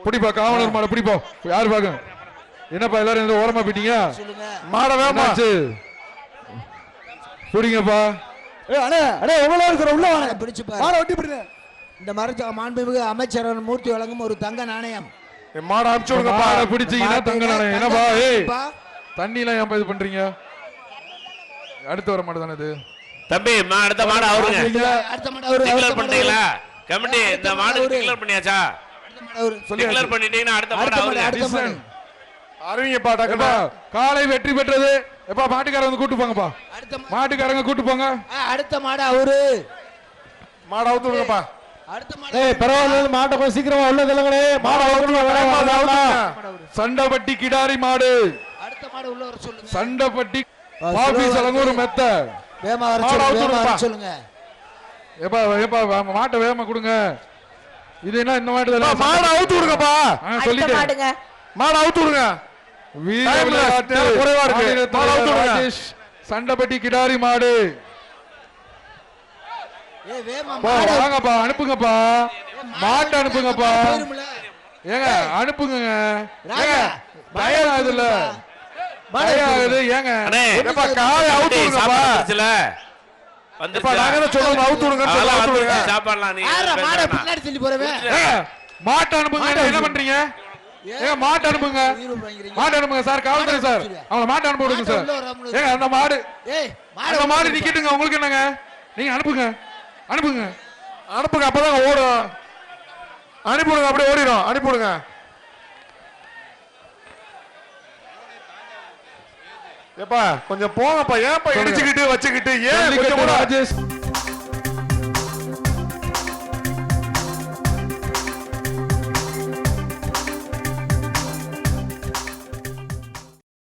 பிடிப்பா காவலர் மாட பிடிப்போம். யாரு பாக்க என்னப்பா எல்லாரும் ஓரமா போயிட்டீங்க? மாட வேமாச்சு பிடிங்கப்பா. அண்ணே அண்ணே எவ்வளவு இருக்கிற உள்ள வாங்க பிடிச்சு மாட ஒட்டி பிடிங்க. இந்த மரச்ச மாண்புமிகு அமைச்சர் மூர்த்தி வழங்கும் ஒரு தங்க நாணயம். மாட அனுப்பிச்சு விடுங்கப்பா. பிடிச்சீங்கன்னா தங்க நாணயம். என்னப்பா ஏய் தண்ணி எல்லாம் ஏன் இது பண்றீங்க? அடுத்து வர மாடு தானே இது தம்பி. அடுத்த மாடு அவருங்க. அடுத்த மாடு அவரு டிக்ளேர் பண்ணிட்டீங்களா கமிட்டி? இந்த மாடு டிக்ளேர் பண்ணியாச்சா? டிக்ளேர் பண்ணிட்டீங்கன்னா அடுத்த மாடு அவருங்க. அறிவிங்கப்பா டக்கப்பா. காலை வெற்றி பெற்றது. எப்பா மாட்டுக்காரங்க வந்து கூட்டு போங்கப்பா. மாட்டுக்காரங்க கூட்டு போங்க. அடுத்த மாடு அவரு. மாடு அவுத்து விடுங்கப்பா. அடுத்த மாடு ஏய் பரவாயில்லை மாட்டை கொஞ்சம் சீக்கிரமா உள்ள தள்ளுங்களே. மாடு அவுத்துங்க. சண்டப்பட்டி கிடாரி மாடு. அடுத்த மாடு உள்ள வர சொல்லுங்க. சண்டப்பட்டி பாபி சலங்கூர் மெத்த. வேமா வர சொல்லுங்க. எப்பா எப்பா மாட்டை வேகமா கொடுங்க. இது என்ன இந்த மாடு தான? மாடு அவுத்து விடுங்கப்பா. சொல்லிட்டேன். மாடு அவுத்து விடுங்க. குறைவா இருக்கு. சண்டப்பட்டி கிடாரி மாடு. வாங்கப்பா அனுப்புங்கப்பா. மாட்டை அனுப்புங்கப்பா. ஏங்க அனுப்புங்க. தயாராகுது இல்ல தயாராகுது. ஏங்க காலை அவுத்து விடுங்கப்பா. மாட்டை அனுப்புங்க. என்ன பண்றீங்க? மாட்டு அனுப்புங்க. மாட்டு அனுப்புங்க சார். காவல்துறை சார் அவங்க மாட்டு அனுப்ப விடுங்க சார். ஏங்க அந்த மாடு அந்த மாடு நிக்கட்டுங்க. உங்களுக்கு என்னங்க? நீங்க அனுப்புங்க அனுப்புங்க அனுப்புங்க. அப்பதான் ஓடும். அனுப்பிவிடுங்க. அப்படியே ஓடிடும். அனுப்பிவிடுங்க. ஏப்பா கொஞ்சம் போங்கப்பா. ஏன்ப்பா இடிச்சுக்கிட்டு வச்சுக்கிட்டு ஏன் ராஜேஷ்